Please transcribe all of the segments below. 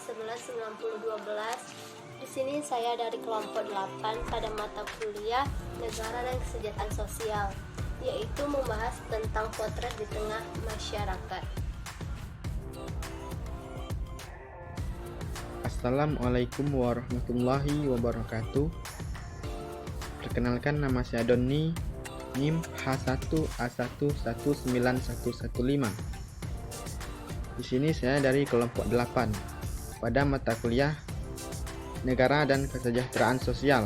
A119012. Di sini saya dari kelompok 8 pada mata kuliah Negara dan Kesejahteraan Sosial, yaitu membahas tentang potret di tengah masyarakat. Assalamualaikum warahmatullahi wabarakatuh. Perkenalkan, nama saya Doni, NIM H1A119115. Di sini saya dari kelompok 8 pada mata kuliah Negara dan Kesejahteraan Sosial,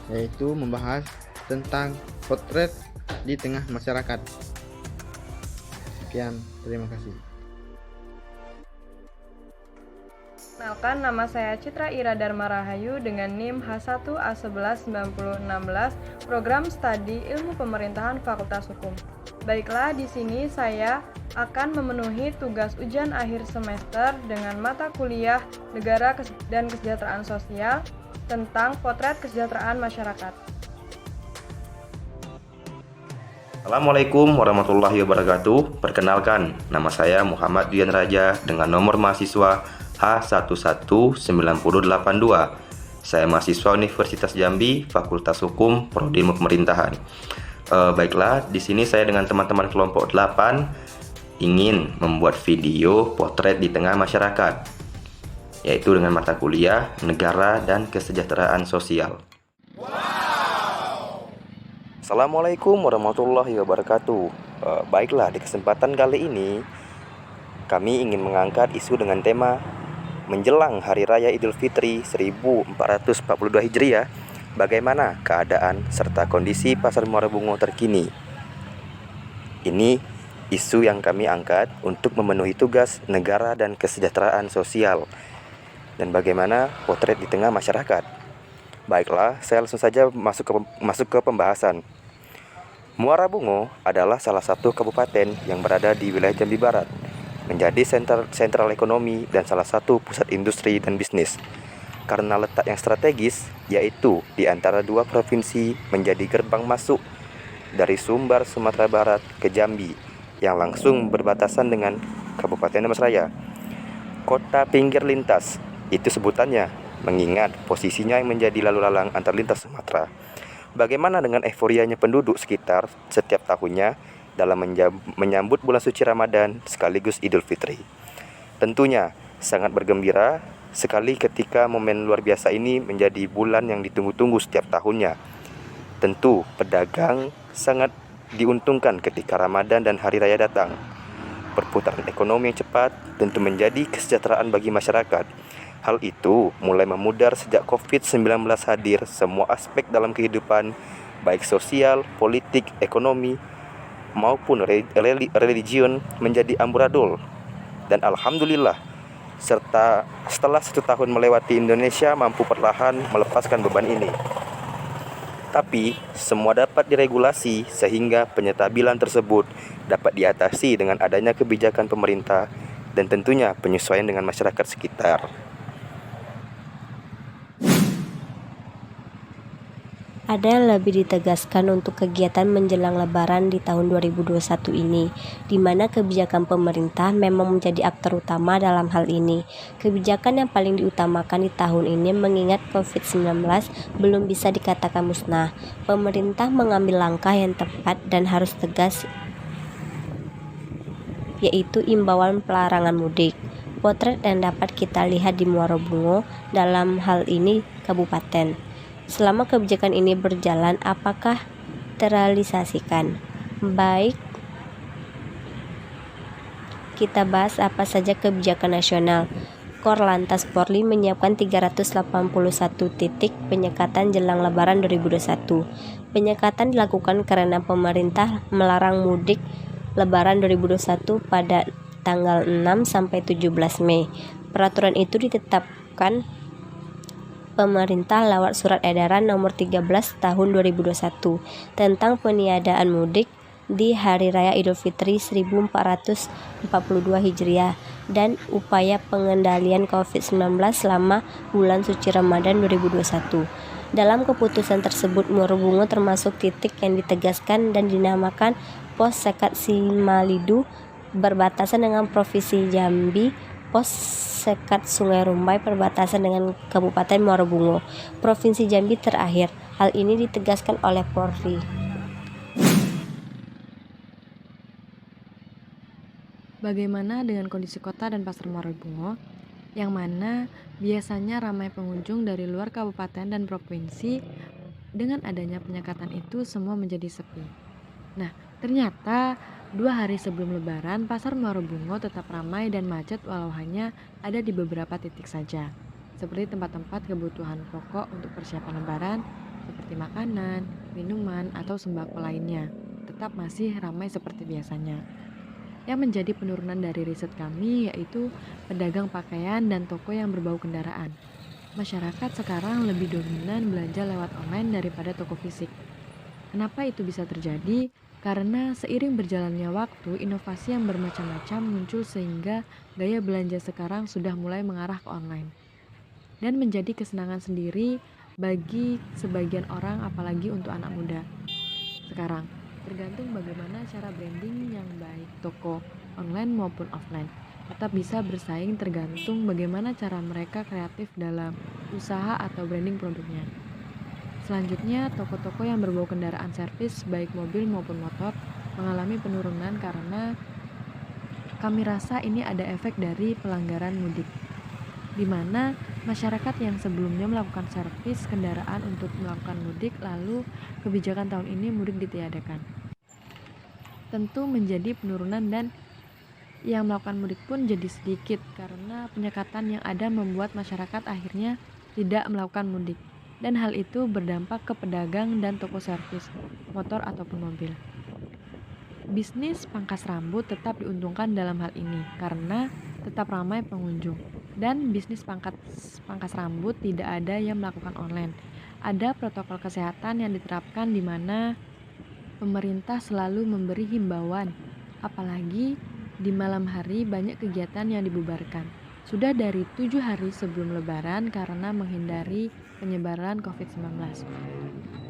yaitu membahas tentang potret di tengah masyarakat. Sekian, terima kasih. Perkenalkan, nama saya Citra Ira Dharma Rahayu dengan NIM H1A119016, Program Studi Ilmu Pemerintahan Fakultas Hukum. Baiklah, di sini saya akan memenuhi tugas ujian akhir semester dengan mata kuliah Negara dan Kesejahteraan Sosial tentang potret kesejahteraan masyarakat. Assalamualaikum warahmatullahi wabarakatuh. Perkenalkan, nama saya Muhammad Dian Raja dengan nomor mahasiswa H11982. Saya mahasiswa Universitas Jambi, Fakultas Hukum, Prodi Ilmu Pemerintahan. Baiklah, di sini saya dengan teman-teman kelompok 8 ingin membuat video potret di tengah masyarakat, yaitu dengan mata kuliah Negara dan Kesejahteraan Sosial. Assalamualaikum warahmatullahi wabarakatuh. Baiklah, di kesempatan kali ini kami ingin mengangkat isu dengan tema menjelang Hari Raya Idul Fitri 1442 Hijriah, bagaimana keadaan serta kondisi Pasar Muara Bungo terkini. Ini isu yang kami angkat untuk memenuhi tugas Negara dan Kesejahteraan Sosial dan bagaimana potret di tengah masyarakat. Baiklah, saya langsung saja masuk ke pembahasan. Muara Bungo adalah salah satu kabupaten yang berada di wilayah Jambi Barat, menjadi sentral ekonomi dan salah satu pusat industri dan bisnis. Karena letak yang strategis, yaitu di antara dua provinsi, menjadi gerbang masuk dari Sumbar, Sumatera Barat ke Jambi, yang langsung berbatasan dengan Kabupaten Damastraya. Kota pinggir lintas, itu sebutannya, mengingat posisinya yang menjadi lalu lalang antar lintas Sumatera. Bagaimana dengan euforianya penduduk sekitar setiap tahunnya dalam menyambut bulan suci Ramadan sekaligus Idul Fitri? Tentunya sangat bergembira sekali ketika momen luar biasa ini menjadi bulan yang ditunggu-tunggu setiap tahunnya. Tentu pedagang sangat diuntungkan ketika Ramadan dan Hari Raya datang. Perputaran ekonomi yang cepat tentu menjadi kesejahteraan bagi masyarakat. Hal itu mulai memudar sejak COVID-19 hadir. Semua aspek dalam kehidupan, baik sosial, politik, ekonomi, maupun religion menjadi amburadul. Dan alhamdulillah, setelah 1 tahun melewati, Indonesia mampu perlahan melepaskan beban ini. Tapi semua dapat diregulasi sehingga penyetabilan tersebut dapat diatasi dengan adanya kebijakan pemerintah dan tentunya penyesuaian dengan masyarakat sekitar. Ada yang lebih ditegaskan untuk kegiatan menjelang Lebaran di tahun 2021 ini, di mana kebijakan pemerintah memang menjadi aktor utama dalam hal ini. Kebijakan yang paling diutamakan di tahun ini mengingat COVID-19 belum bisa dikatakan musnah. Pemerintah mengambil langkah yang tepat dan harus tegas, yaitu imbauan pelarangan mudik. Potret yang dapat kita lihat di Muara Bungo dalam hal ini kabupaten. Selama kebijakan ini berjalan, apakah terrealisasikan? Baik, kita bahas apa saja kebijakan nasional. Korlantas Polri menyiapkan 381 titik penyekatan jelang Lebaran 2021. Penyekatan dilakukan karena pemerintah melarang mudik Lebaran 2021 pada tanggal 6 sampai 17 Mei. Peraturan itu ditetapkan pemerintah lewat Surat Edaran Nomor 13 Tahun 2021 tentang peniadaan mudik di Hari Raya Idul Fitri 1442 Hijriah dan upaya pengendalian COVID-19 selama bulan suci Ramadan 2021. Dalam keputusan tersebut, Muara Bungo termasuk titik yang ditegaskan dan dinamakan Pos Sekat Simalidu berbatasan dengan Provinsi Jambi pos sekat Sungai Rumbai perbatasan dengan Kabupaten Muara Bungo, Provinsi Jambi terakhir. Hal ini ditegaskan oleh Polri. Bagaimana dengan kondisi kota dan pasar Muara Bungo, yang mana biasanya ramai pengunjung dari luar kabupaten dan provinsi? Dengan adanya penyekatan itu semua menjadi sepi. Nah, ternyata 2 hari sebelum Lebaran, pasar Muara Bungo tetap ramai dan macet walau hanya ada di beberapa titik saja, seperti tempat-tempat kebutuhan pokok untuk persiapan Lebaran, seperti makanan, minuman, atau sembako lainnya, tetap masih ramai seperti biasanya. Yang menjadi penurunan dari riset kami yaitu pedagang pakaian dan toko yang berbau kendaraan. Masyarakat sekarang lebih dominan belanja lewat online daripada toko fisik. Kenapa itu bisa terjadi? Karena seiring berjalannya waktu, inovasi yang bermacam-macam muncul sehingga gaya belanja sekarang sudah mulai mengarah ke online. Dan menjadi kesenangan sendiri bagi sebagian orang, apalagi untuk anak muda. Sekarang, tergantung bagaimana cara branding yang baik toko online maupun offline. Tetap bisa bersaing tergantung bagaimana cara mereka kreatif dalam usaha atau branding produknya. Selanjutnya, toko-toko yang berbau kendaraan servis baik mobil maupun motor mengalami penurunan karena kami rasa ini ada efek dari pelanggaran mudik, di mana masyarakat yang sebelumnya melakukan servis kendaraan untuk melakukan mudik, lalu kebijakan tahun ini mudik ditiadakan. Tentu menjadi penurunan dan yang melakukan mudik pun jadi sedikit karena penyekatan yang ada membuat masyarakat akhirnya tidak melakukan mudik. Dan hal itu berdampak ke pedagang dan toko servis, motor ataupun mobil. Bisnis pangkas rambut tetap diuntungkan dalam hal ini karena tetap ramai pengunjung. Dan bisnis pangkas rambut tidak ada yang melakukan online. Ada protokol kesehatan yang diterapkan di mana pemerintah selalu memberi himbauan, apalagi di malam hari banyak kegiatan yang dibubarkan. Sudah dari 7 hari sebelum Lebaran karena menghindari penyebaran COVID-19.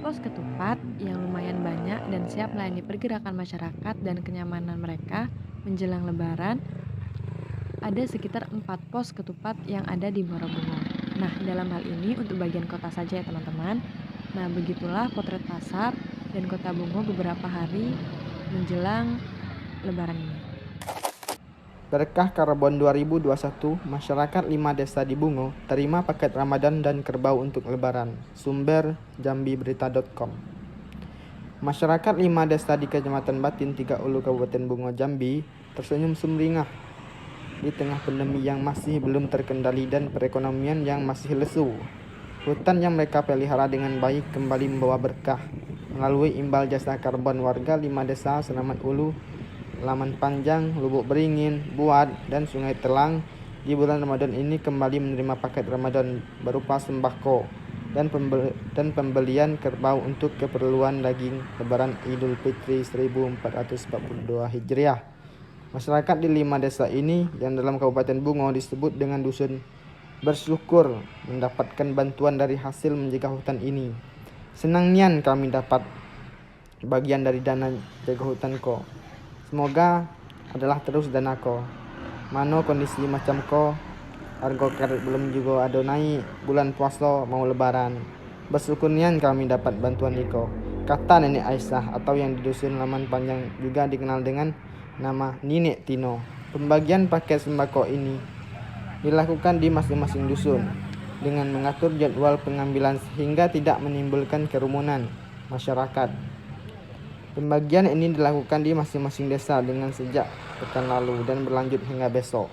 Pos ketupat yang lumayan banyak dan siap melayani pergerakan masyarakat dan kenyamanan mereka menjelang Lebaran. Ada sekitar 4 pos ketupat yang ada di Muara Bungo. Nah, dalam hal ini untuk bagian kota saja ya teman-teman. Nah, begitulah potret pasar dan kota Bungo beberapa hari menjelang Lebaran ini. Berkah Karbon 2021, masyarakat 5 desa di Bungo terima paket Ramadan dan kerbau untuk Lebaran. Sumber jambiberita.com. Masyarakat 5 desa di Kecamatan Batin, 3 Ulu, Kabupaten Bungo, Jambi tersenyum sumringah di tengah pandemi yang masih belum terkendali dan perekonomian yang masih lesu. Hutan yang mereka pelihara dengan baik kembali membawa berkah melalui imbal jasa karbon warga 5 desa Senaman Ulu, Laman Panjang, Lubuk Beringin, Buat, dan Sungai Telang di bulan Ramadan ini kembali menerima paket Ramadan berupa sembako dan pembelian kerbau untuk keperluan daging Lebaran Idul Fitri 1442 Hijriah. Masyarakat di 5 desa ini yang dalam Kabupaten Bungo disebut dengan dusun bersyukur mendapatkan bantuan dari hasil menjaga hutan ini. Senang nian kami dapat bagian dari dana jaga hutan ko. Semoga adalah terus dana ko. Mano kondisi macam ko, harga karet belum juga ada naik, bulan puasa mau Lebaran. Bersyukur nian kami dapat bantuan iko. Kata Nenek Aisyah atau yang di dusun Laman Panjang juga dikenal dengan nama Nenek Tino. Pembagian paket sembako ini dilakukan di masing-masing dusun dengan mengatur jadwal pengambilan sehingga tidak menimbulkan kerumunan masyarakat. Pembagian ini dilakukan di masing-masing desa dengan sejak pekan lalu dan berlanjut hingga besok.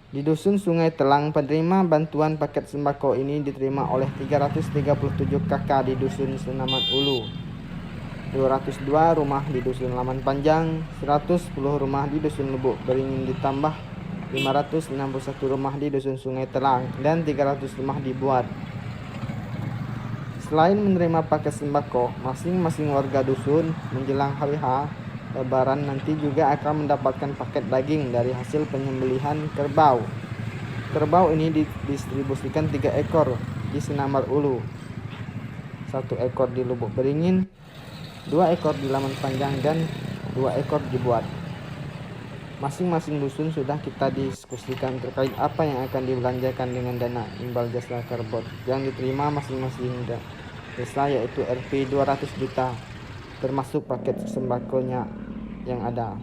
Di dusun Sungai Telang, penerima bantuan paket sembako ini diterima oleh 337 kakak di dusun Senaman Ulu, 202 rumah di dusun Laman Panjang, 110 rumah di dusun Lubuk Beringin ditambah 561 rumah di dusun Sungai Telang dan 300 rumah di Buat. Selain menerima paket sembako, masing-masing warga dusun menjelang hari H Lebaran nanti juga akan mendapatkan paket daging dari hasil penyembelihan kerbau. Kerbau ini didistribusikan 3 ekor di Senaman Ulu, 1 ekor di Lubuk Beringin, 2 ekor di Laman Panjang, dan 2 ekor di Buat. Masing-masing dusun sudah kita diskusikan terkait apa yang akan dibelanjakan dengan dana imbal jasa karbon yang diterima masing-masing desa, yaitu Rp 200 juta termasuk paket sembakonya yang ada.